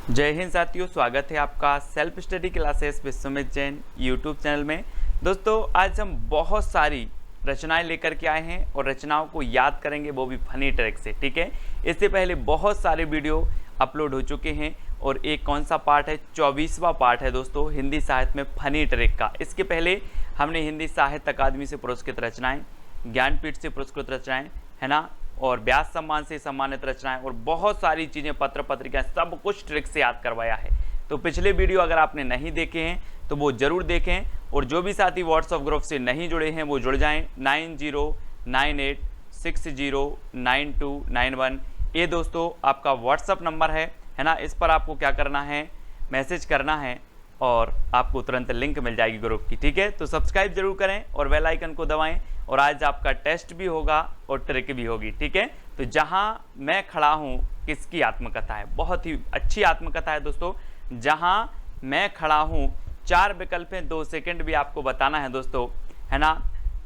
जय हिंद साथियों, स्वागत है आपका self study classes Vishwamit Jain YouTube channel में। दोस्तों, आज हम बहुत सारी रचनाएं लेकर के आए हैं और रचनाओं को याद करेंगे, वो भी फनी ट्रिक से। ठीक है, इससे पहले बहुत सारे वीडियो अपलोड हो चुके हैं और एक कौन सा पार्ट है, 24वां पार्ट है दोस्तों, हिंदी साहित्य में फनी ट्रिक का। इसके पहले हमने हिंदी साहित्य अकादमी से पुरस्कृत रचनाएँ, ज्ञानपीठ से पुरस्कृत रचनाएँ, है ना, और व्यास सम्मान से सम्मानित रचनाएं और बहुत सारी चीज़ें, पत्र पत्रिकाएं, सब कुछ ट्रिक से याद करवाया है। तो पिछले वीडियो अगर आपने नहीं देखे हैं तो वो जरूर देखें, और जो भी साथी व्हाट्सएप ग्रुप से नहीं जुड़े हैं वो जुड़ जाएं। 9098609291 ये दोस्तों आपका व्हाट्सएप नंबर है ना। इस पर आपको क्या करना है, मैसेज करना है और आपको तुरंत लिंक मिल जाएगी ग्रुप की। ठीक है, तो सब्सक्राइब जरूर करें और बेल आइकन को दबाएं। और आज आपका टेस्ट भी होगा और ट्रिक भी होगी। ठीक है, तो जहां मैं खड़ा हूं किसकी आत्मकथा है, बहुत ही अच्छी आत्मकथा है दोस्तों। जहां मैं खड़ा हूं, 4 विकल्प हैं, 2 सेकंड भी आपको बताना है दोस्तों, है ना,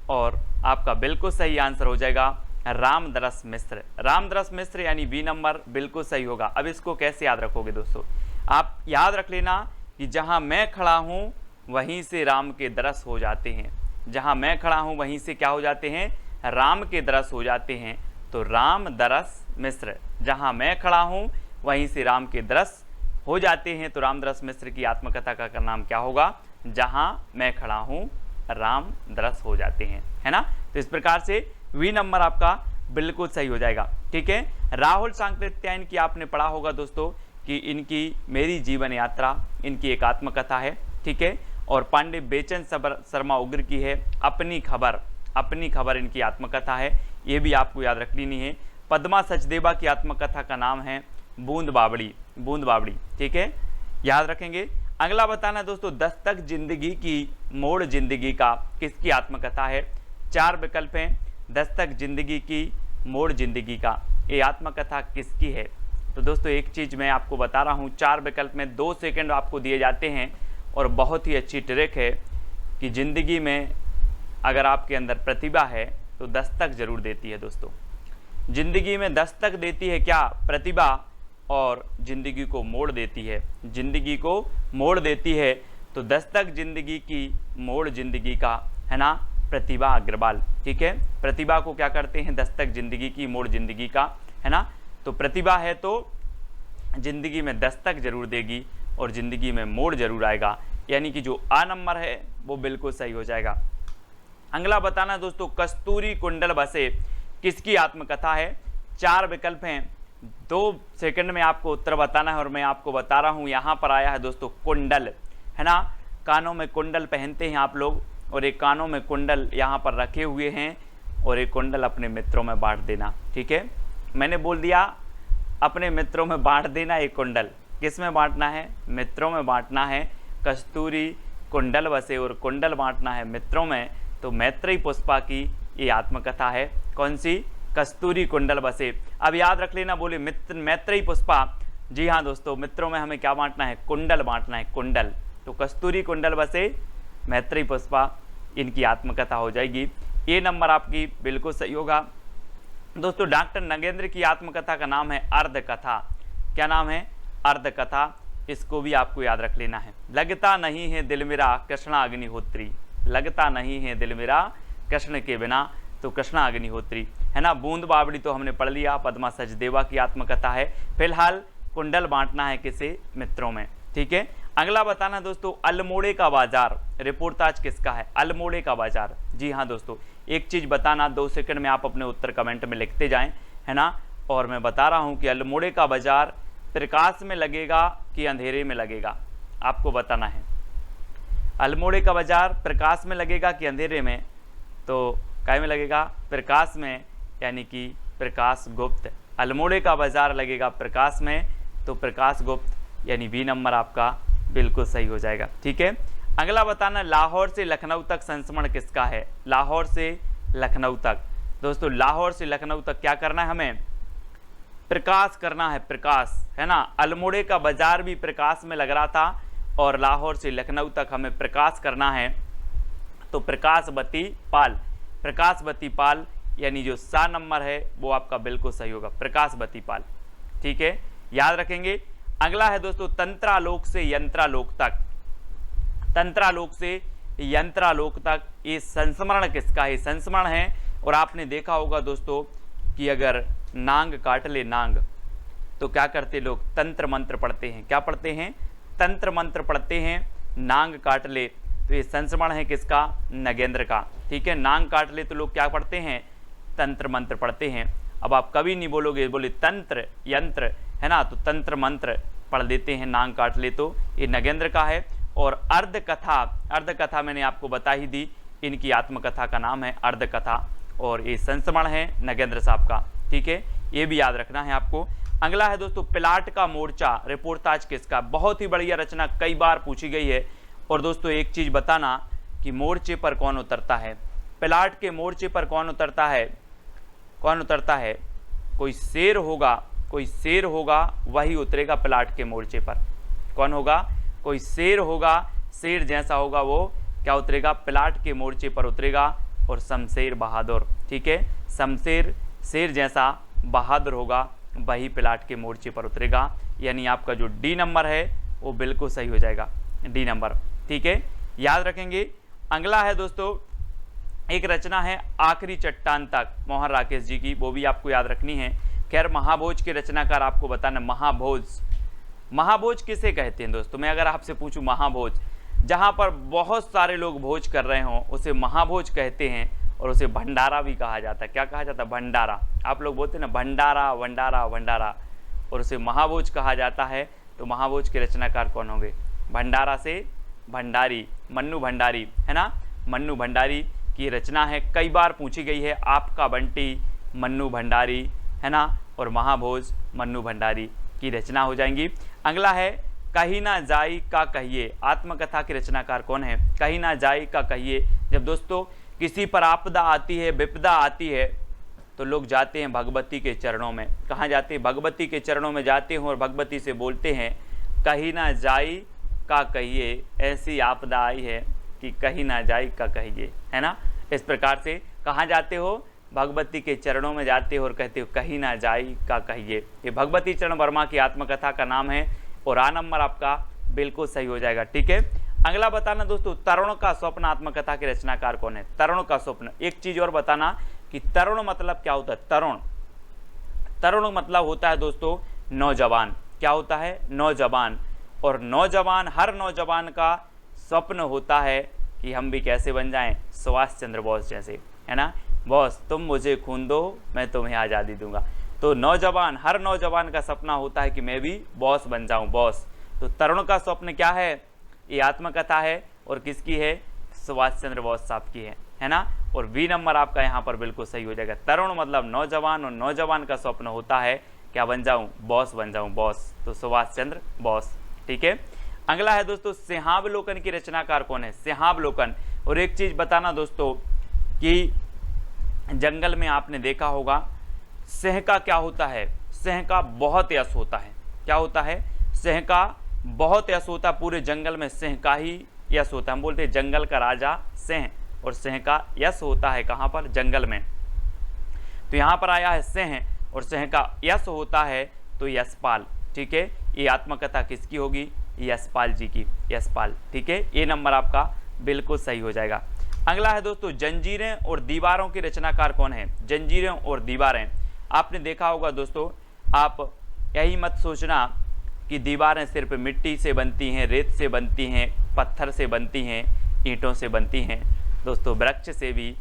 और आपका बिल्कुल सही आंसर हो जाएगा रामदरस मिश्र। रामदरस मिश्र यानी बी नंबर बिल्कुल सही होगा। अब इसको कैसे याद रखोगे दोस्तों, आप याद रख लेना कि जहां मैं खड़ा हूं वहीं से राम के दरस हो जाते हैं। जहां मैं खड़ा हूं वहीं से क्या हो जाते हैं, राम के दरस हो जाते हैं। तो रामदरस मिश्र, जहां मैं खड़ा हूं वहीं से राम के दरस हो जाते हैं। तो रामदरस मिश्र की आत्मकथा का नाम क्या होगा, जहां मैं खड़ा हूं राम दरस हो जाते हैं, है ना। तो इस प्रकार से वी नंबर आपका बिल्कुल सही हो जाएगा। ठीक है, राहुल सांकृत्यायन की आपने पढ़ा होगा दोस्तों कि इनकी मेरी जीवन यात्रा, इनकी एक आत्मकथा है। ठीक है, और पांडे बेचन शर्मा उग्र की है अपनी खबर। अपनी खबर इनकी आत्मकथा है, ये भी आपको याद रख लेनी है। पद्मा सचदेवा की आत्मकथा का नाम है बूंद बावड़ी। बूंद बावड़ी, ठीक है, याद रखेंगे। अगला बताना दोस्तों, दस्तक जिंदगी की मोड़ जिंदगी का किसकी आत्मकथा है। 4 विकल्प हैं, दस्तक जिंदगी की मोड़ जिंदगी का, ये आत्मकथा किसकी है। तो दोस्तों एक चीज़ मैं आपको बता रहा हूँ, 4 विकल्प में 2 सेकंड आपको दिए जाते हैं और बहुत ही अच्छी ट्रिक है कि ज़िंदगी में अगर आपके अंदर प्रतिभा है तो दस्तक जरूर देती है दोस्तों। ज़िंदगी में दस्तक देती है क्या, प्रतिभा, और ज़िंदगी को मोड़ देती है। ज़िंदगी को मोड़ देती है, तो दस्तक ज़िंदगी की मोड़ ज़िंदगी का, है ना, प्रतिभा अग्रवाल। ठीक है, प्रतिभा को क्या करते हैं, दस्तक ज़िंदगी की मोड़ ज़िंदगी का, है ना। तो प्रतिभा है तो ज़िंदगी में दस्तक जरूर देगी और ज़िंदगी में मोड़ जरूर आएगा, यानी कि जो आ नंबर है वो बिल्कुल सही हो जाएगा। अगला बताना दोस्तों, कस्तूरी कुंडल बसे किसकी आत्मकथा है। 4 विकल्प हैं, 2 सेकंड में आपको उत्तर बताना है और मैं आपको बता रहा हूँ। यहाँ पर आया है दोस्तों कुंडल, है ना, कानों में कुंडल पहनते हैं आप लोग, और एक कानों में कुंडल यहाँ पर रखे हुए हैं और एक कुंडल अपने मित्रों में बांट देना। ठीक है, मैंने बोल दिया अपने मित्रों में बांट देना। एक कुंडल किस में बांटना है, मित्रों में बांटना है। कस्तूरी कुंडल बसे और कुंडल बांटना है मित्रों में। तो मैत्रेयी पुष्पा की ये आत्मकथा है, कौन सी, कस्तूरी कुंडल बसे। अब याद रख लेना, बोले मित्र मैत्रेयी पुष्पा, जी हाँ दोस्तों, मित्रों में हमें क्या बांटना है, कुंडल बांटना है, कुंडल। तो कस्तूरी कुंडल बसे, मैत्रेयी पुष्पा, इनकी आत्मकथा हो जाएगी। ये नंबर आपकी बिल्कुल सही होगा दोस्तों। डॉक्टर नगेंद्र की आत्मकथा का नाम है अर्धकथा। क्या नाम है, अर्धकथा। इसको भी आपको याद रख लेना है। लगता नहीं है दिल मेरा कृष्णा अग्निहोत्री। लगता नहीं है दिल मेरा कृष्ण के बिना, तो कृष्णा अग्निहोत्री, है ना। बूंद बावड़ी तो हमने पढ़ लिया, पद्मा सचदेवा की आत्मकथा है। फिलहाल कुंडल बांटना है किसे, मित्रों में। ठीक है, अगला बताना दोस्तों, अल्मोड़े का बाजार रिपोर्टाज किसका है। अल्मोड़े का बाजार, जी हाँ दोस्तों, एक चीज़ बताना, 2 सेकंड में आप अपने उत्तर कमेंट में लिखते जाएं, है ना। और मैं बता रहा हूँ कि अल्मोड़े का बाजार प्रकाश में लगेगा कि अंधेरे में लगेगा, आपको बताना है। अल्मोड़े का बाजार प्रकाश में लगेगा कि अंधेरे में, तो काय में लगेगा, प्रकाश में, यानी कि प्रकाश गुप्त। अल्मोड़े का बाजार लगेगा प्रकाश में, तो प्रकाश गुप्त, यानी बी नंबर आपका बिल्कुल सही हो जाएगा। ठीक है, अगला बताना, लाहौर से लखनऊ तक संस्मरण किसका है। लाहौर से लखनऊ तक दोस्तों, लाहौर से लखनऊ तक क्या करना है, हमें प्रकाश करना है, प्रकाश, है ना। अल्मोड़े का बाजार भी प्रकाश में लग रहा था और लाहौर से लखनऊ तक हमें प्रकाश करना है, तो प्रकाशवती पाल। प्रकाशवती पाल, यानी जो सा नंबर है वो आपका बिल्कुल सही होगा, प्रकाशवती पाल। ठीक है, याद रखेंगे। अगला है दोस्तों तंत्रालोक से यंत्रालोक तक। तंत्रालोक से यंत्रालोक तक ये संस्मरण किसका है? संस्मरण है। और आपने देखा होगा दोस्तों कि अगर नांग काट ले नांग तो क्या करते लोग? तंत्र मंत्र पढ़ते हैं। क्या पढ़ते हैं? तंत्र मंत्र पढ़ते हैं। नांग काट ले तो ये संस्मरण है किसका? नगेंद्र का। ठीक है, नांग काट ले तो लोग क्या पढ़ते हैं? तंत्र मंत्र पढ़ते हैं। अब आप कभी नहीं बोलोगे बोले तंत्र यंत्र, है ना, तो तंत्र मंत्र पढ़ लेते हैं। नांग काट ले तो ये नगेंद्र का है। और अर्ध कथा, अर्ध कथा मैंने आपको बता ही दी, इनकी आत्मकथा का नाम है अर्ध कथा और ये संस्मरण है नगेंद्र साहब का। ठीक है, ये भी याद रखना है आपको। अगला है दोस्तों पिलाट का मोर्चा, रिपोर्टाज किसका? बहुत ही बढ़िया रचना, कई बार पूछी गई है। और दोस्तों एक चीज बताना कि मोर्चे पर कौन उतरता है? पिलाट के मोर्चे पर कौन उतरता है? कौन उतरता है? कोई शेर होगा, कोई शेर होगा वही उतरेगा पिलाट के मोर्चे पर। कौन होगा? कोई शेर होगा, शेर जैसा होगा वो क्या उतरेगा? पिलाट के मोर्चे पर उतरेगा। और शमशेर बहादुर, ठीक है, शमशेर शेर जैसा बहादुर होगा वही पिलाट के मोर्चे पर उतरेगा। यानी आपका जो डी नंबर है वो बिल्कुल सही हो जाएगा, डी नंबर। ठीक है, याद रखेंगे। अगला है दोस्तों एक रचना है आखिरी चट्टान तक, मोहन राकेश जी की, वो भी आपको याद रखनी है। खैर महाभोज के रचनाकार आपको बताना। महाभोज, महाभोज किसे कहते हैं दोस्तों? मैं अगर आपसे पूछूं महाभोज, जहां पर बहुत सारे लोग भोज कर रहे हों उसे महाभोज कहते हैं। और उसे भंडारा भी कहा जाता है। क्या कहा जाता है? भंडारा। आप लोग बोलते हैं ना भंडारा भंडारा भंडारा, और उसे महाभोज कहा जाता है। तो महाभोज के रचनाकार कौन होंगे? भंडारा से भंडारी, मन्नू भंडारी, है ना, मन्नू भंडारी की रचना है, कई बार पूछी गई है। आपका बंटी मन्नू भंडारी, है ना, और महाभोज मन्नू भंडारी की रचना हो जाएंगी। अगला है कहीं ना जाई का कहिए, आत्मकथा के रचनाकार कौन है? कहीं ना जाई का कहिए। जब दोस्तों किसी पर आपदा आती है, विपदा आती है, तो लोग जाते हैं भगवती के चरणों में। कहाँ जाते हैं? भगवती के चरणों में जाते हैं और भगवती से बोलते हैं कहीं ना जाई का कहिए, ऐसी आपदा आई है कि कहीं ना जाई का कहिए, है ना। इस प्रकार से कहाँ जाते हो? भगवती के चरणों में जाते हो और कहते हो कहीं ना जाई का कहिए। ये भगवती चरण वर्मा की आत्मकथा का नाम है और आ नंबर आपका बिल्कुल सही हो जाएगा। ठीक है, अगला बताना दोस्तों तरुण का स्वप्न आत्मकथा के रचनाकार कौन है? तरुण का स्वप्न। एक चीज और बताना कि तरुण मतलब क्या होता है? तरुण, तरुण मतलब होता है दोस्तों नौजवान। क्या होता है? नौजवान। और नौजवान, हर नौजवान का स्वप्न होता है कि हम भी कैसे बन जाएं? सुभाष चंद्र बोस जैसे, है ना। बॉस तुम मुझे खून दो, मैं तुम्हें आज़ादी दूंगा। तो नौजवान, हर नौजवान का सपना होता है कि मैं भी बॉस बन जाऊं, बॉस। तो तरुण का स्वप्न क्या है? ये आत्मकथा है और किसकी है? सुभाष चंद्र बोस साहब की है ना। और बी नंबर आपका यहाँ पर बिल्कुल सही हो जाएगा। तरुण मतलब नौजवान और नौजवान का स्वप्न होता है क्या बन जाऊं? बॉस बन जाऊं, बॉस। तो सुभाष चंद्र बोस। ठीक है, अगला है दोस्तों सिंहावलोकन की रचनाकार कौन है? सिंहावलोकन। और एक चीज बताना दोस्तों कि जंगल में आपने देखा होगा सिंह का क्या होता है? सिंह का बहुत यश होता है। क्या होता है? सिंह का बहुत यश होता है। पूरे जंगल में सिंह का ही यश होता है। हम बोलते हैं जंगल का राजा सिंह, और सिंह का यश होता है कहाँ पर? जंगल में। तो यहाँ पर आया है सिंह और सिंह का यश होता है तो यशपाल। ठीक है, ये आत्मकथा किसकी होगी? यशपाल जी की, यशपाल। ठीक है, ये नंबर आपका बिल्कुल सही हो जाएगा। अगला है दोस्तों जंजीरें और दीवारों की रचनाकार कौन है? जंजीरें और दीवारें। आपने देखा होगा दोस्तों, आप यही मत सोचना कि दीवारें सिर्फ मिट्टी से बनती हैं, रेत से बनती हैं, पत्थर से बनती हैं, ईंटों से बनती हैं। दोस्तों वृक्ष से भी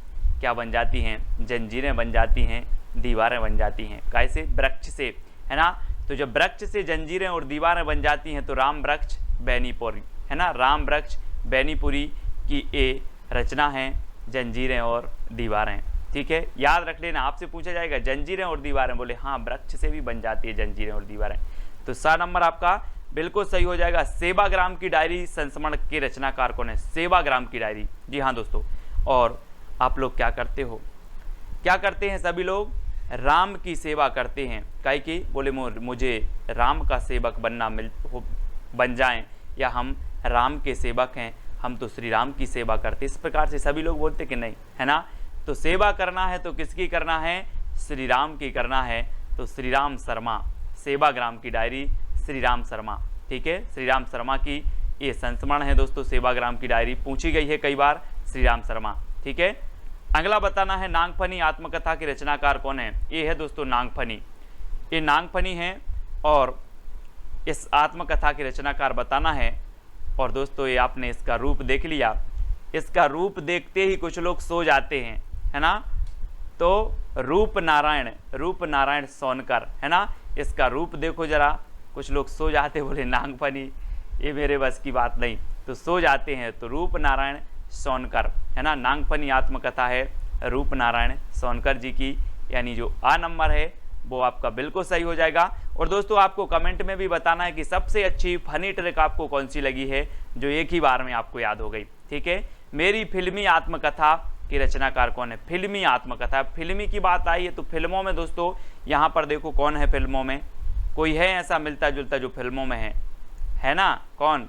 क्या बन जाती हैं? जंजीरें बन जाती हैं, दीवारें बन जाती हैं। कैसे? वृक्ष से, है ना। तो जब वृक्ष से जंजीरें और दीवारें बन जाती हैं तो राम वृक्ष बैनीपुरी, है ना, राम वृक्ष बैनीपुरी की ये रचना है जंजीरें और दीवारें। ठीक है, याद रख लेना, आपसे पूछा जाएगा जंजीरें और दीवारें, बोले हाँ वृक्ष से भी बन जाती है जंजीरें और दीवारें। तो सा नंबर आपका बिल्कुल सही हो जाएगा। सेवाग्राम की डायरी संस्मरण के रचनाकार कौन है? सेवाग्राम की डायरी। जी हाँ दोस्तों, और आप लोग क्या करते हो? क्या करते हैं सभी लोग? राम की सेवा करते हैं। काहे कि बोले मुझे राम का सेवक बन जाएं, या हम राम के सेवक हैं, हम तो श्री राम की सेवा करते। इस प्रकार से सभी लोग बोलते कि नहीं, है ना। तो सेवा करना है तो किसकी करना है? श्री राम की करना है। तो श्री राम शर्मा, सेवाग्राम की डायरी श्री राम शर्मा। ठीक है, श्री राम शर्मा की ये संस्मरण है दोस्तों, सेवाग्राम की डायरी पूछी गई है कई बार, श्री राम शर्मा। ठीक है, अगला बताना है नागफनी आत्मकथा के रचनाकार कौन है। ये है दोस्तों नागफनी, ये नागफनी है और इस आत्मकथा के रचनाकार बताना है। और दोस्तों ये आपने इसका रूप देख लिया, इसका रूप देखते ही कुछ लोग सो जाते हैं, है ना। तो रूप नारायण सोनकर, है ना। इसका रूप देखो जरा, कुछ लोग सो जाते, बोले नागफनी, ये मेरे बस की बात नहीं, तो सो जाते हैं। तो रूप नारायण सोनकर, है ना। नागफनी आत्मकथा है रूप नारायण सोनकर जी की, यानी जो आ नंबर है वो आपका बिल्कुल सही हो जाएगा। और दोस्तों आपको कमेंट में भी बताना है कि सबसे अच्छी फनी ट्रिक आपको कौन सी लगी है, जो एक ही बार में आपको याद हो गई। ठीक है, मेरी फिल्मी आत्मकथा की रचनाकार कौन है। फिल्मी आत्मकथा, फिल्मी की बात आई है तो फिल्मों में दोस्तों यहाँ पर देखो कौन है फिल्मों में, कोई है ऐसा मिलता जुलता जो फिल्मों में है ना। कौन,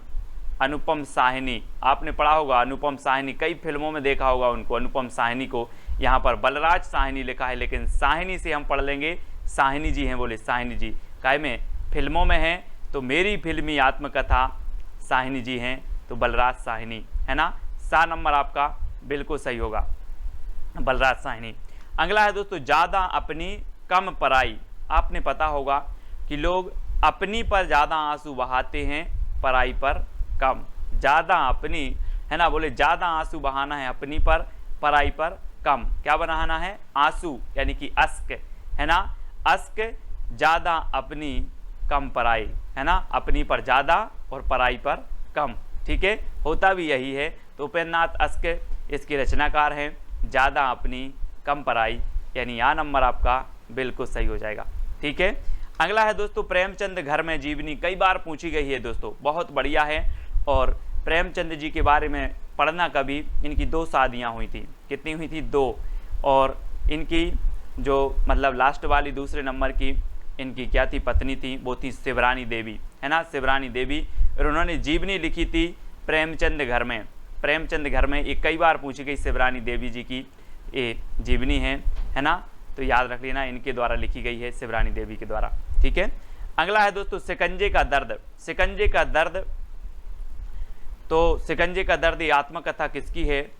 अनुपम साहनी, आपने पढ़ा होगा अनुपम साहनी, कई फिल्मों में देखा होगा उनको, अनुपम साहनी को। यहाँ पर बलराज साहनी लिखा है, लेकिन साहनी से हम पढ़ लेंगे, साहनी जी हैं, बोले साहनी जी, काय में फिल्मों में हैं, तो मेरी फिल्मी आत्मकथा साहनी जी हैं, तो बलराज साहनी, है ना। सा नंबर आपका बिल्कुल सही होगा, बलराज साहनी। अगला है दोस्तों ज़्यादा अपनी कम पराई। आपने पता होगा कि लोग अपनी पर ज़्यादा आंसू बहाते हैं, पराई पर कम। ज़्यादा अपनी, है ना, बोले ज़्यादा आंसू बहाना है अपनी पर, पराई पर कम। क्या बनाना है, आंसू यानी कि अश्क, है ना। अश्क, ज़्यादा अपनी कम पराई, है ना। अपनी पर ज़्यादा और पराई पर कम। ठीक है, होता भी यही है। तो उपेंद्र नाथ अश्क इसके रचनाकार हैं, ज़्यादा अपनी कम पराई, यानी आ नंबर आपका बिल्कुल सही हो जाएगा। ठीक है, अगला है दोस्तों प्रेमचंद घर में जीवनी, कई बार पूछी गई है दोस्तों, बहुत बढ़िया है। और प्रेमचंद जी के बारे में पढ़ना कभी, इनकी 2 शादियाँ हुई थी। कितनी हुई थी, 2। और इनकी जो मतलब लास्ट वाली दूसरे नंबर की इनकी क्या थी, पत्नी थी, वो थी शिवरानी देवी, है ना, शिवरानी देवी। और उन्होंने जीवनी लिखी थी प्रेमचंद घर में। प्रेमचंद घर में ये कई बार पूछी गई शिवरानी देवी जी की ये जीवनी है ना। तो याद रख लेना, इनके द्वारा लिखी गई है, शिवरानी देवी के द्वारा। ठीक है, अगला है दोस्तों शिकंजे का दर्द। शिकंजे का दर्द, तो शिकंजे का दर्द ये आत्मकथा किसकी है,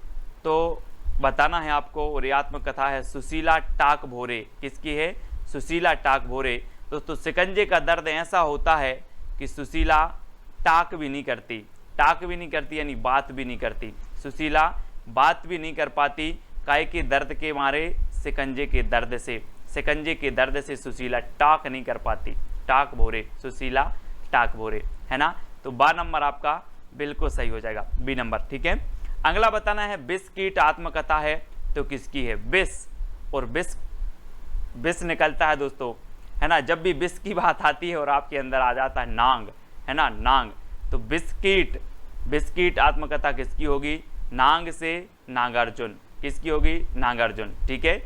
तो बताना है आपको। और ये आत्मकथा है सुशीला टाक भोरे। किसकी है, सुशीला टाक भोरे। दोस्तों शिकंजे का दर्द ऐसा होता है कि सुशीला टाक भी नहीं करती, टाक भी नहीं करती यानी बात भी नहीं करती। सुशीला बात भी नहीं कर पाती, काय के दर्द के मारे, शिकंजे के दर्द से। शिकंजे के दर्द से सुशीला टाक नहीं कर पाती। टाक भोरे, सुशीला टाक भोरे, है ना। तो बा नंबर आपका बिल्कुल सही हो जाएगा, बी नंबर। ठीक है, अगला बताना है बिस्किट आत्मकथा है तो किसकी है। बिस, और बिस निकलता है दोस्तों, है ना। जब भी बिस की बात आती है और आपके अंदर आ जाता है नांग, है ना, नांग। तो बिस्किट आत्मकथा किसकी होगी, नांग से नागार्जुन। किसकी होगी, नागार्जुन। ठीक है,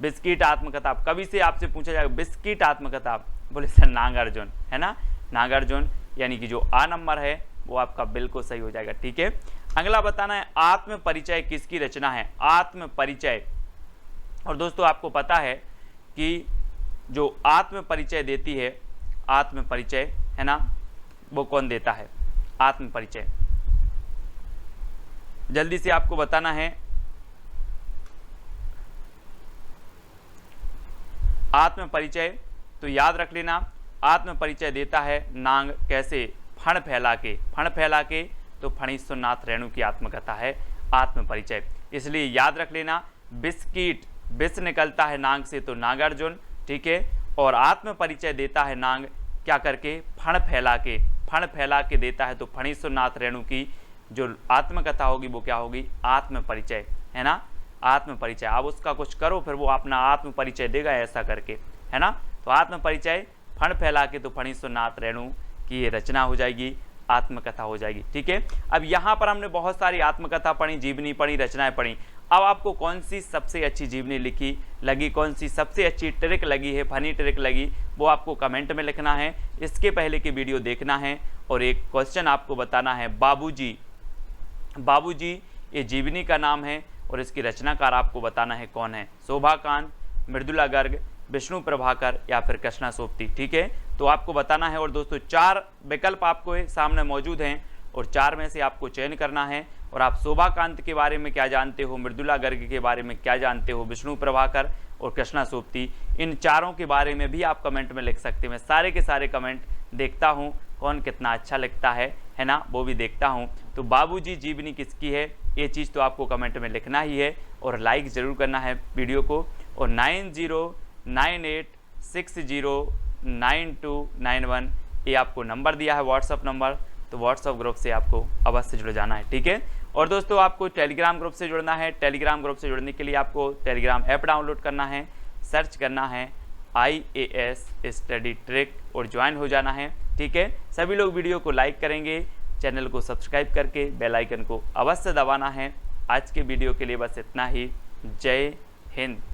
बिस्किट आत्मकथा कभी से आपसे पूछा जाएगा बिस्किट आत्मकथा, बोले सर नागार्जुन, है ना, नागार्जुन, यानी कि जो आ नंबर है वो आपका बिल्कुल सही हो जाएगा। ठीक है, अगला बताना है आत्म परिचय किसकी रचना है। आत्म परिचय, और दोस्तों आपको पता है कि जो आत्म परिचय देती है, आत्म परिचय, है ना, वो कौन देता है आत्म परिचय, जल्दी से आपको बताना है। आत्म परिचय तो याद रख लेना, आत्म परिचय देता है नांग। कैसे, फण फैला के, तो फणीश्वरनाथ रेणु की आत्मकथा है आत्म परिचय। इसलिए याद रख लेना, बिस्किट, बिस निकलता है नांग से तो नागार्जुन। ठीक है, और आत्म परिचय देता है नांग क्या करके, फण फैला के देता है, तो फणीश्वरनाथ रेणु की जो आत्मकथा होगी वो क्या होगी, आत्म परिचय, है ना, आत्म परिचय। आप उसका कुछ करो फिर वो अपना आत्म परिचय देगा, ऐसा करके, है ना। तो आत्म परिचय, फण फैला के, तो फणीश्वरनाथ रेणु की ये रचना हो जाएगी, आत्मकथा हो जाएगी। ठीक है, अब यहाँ पर हमने बहुत सारी आत्मकथा पढ़ी, जीवनी पढ़ी, रचनाएं पढ़ी। अब आपको कौन सी सबसे अच्छी जीवनी लगी, कौन सी सबसे अच्छी ट्रिक लगी है, फनी ट्रिक लगी, वो आपको कमेंट में लिखना है। इसके पहले की वीडियो देखना है और एक क्वेश्चन आपको बताना है। बाबूजी ये जीवनी का नाम है और इसकी रचनाकार आपको बताना है कौन है। शोभाकांत, मृदुला गर्ग, विष्णु प्रभाकर या फिर कृष्णा सोपती। ठीक है, तो आपको बताना है। और दोस्तों 4 विकल्प आपको सामने मौजूद हैं और 4 में से आपको चयन करना है। और आप शोभाकांत के बारे में क्या जानते हो, मृदुला गर्ग के बारे में क्या जानते हो, विष्णु प्रभाकर और कृष्णा सोबती, इन चारों के बारे में भी आप कमेंट में लिख सकते हैं। मैं सारे के सारे कमेंट देखता हूँ, कौन कितना अच्छा लगता है ना, वो भी देखता हूँ। तो बाबूजी जीवनी किसकी है, ये चीज़ तो आपको कमेंट में लिखना ही है और लाइक ज़रूर करना है वीडियो को। और 9098609291 ये आपको नंबर दिया है, व्हाट्सअप नंबर, तो व्हाट्सअप ग्रुप से आपको अवश्य जुड़ जाना है, ठीक है। और दोस्तों आपको टेलीग्राम ग्रुप से जुड़ना है। टेलीग्राम ग्रुप से जुड़ने के लिए आपको टेलीग्राम ऐप डाउनलोड करना है, सर्च करना है IAS स्टडी ट्रिक और ज्वाइन हो जाना है, ठीक है। सभी लोग वीडियो को लाइक करेंगे, चैनल को सब्सक्राइब करके बेल आइकन को अवश्य दबाना है। आज के वीडियो के लिए बस इतना ही। जय हिंद।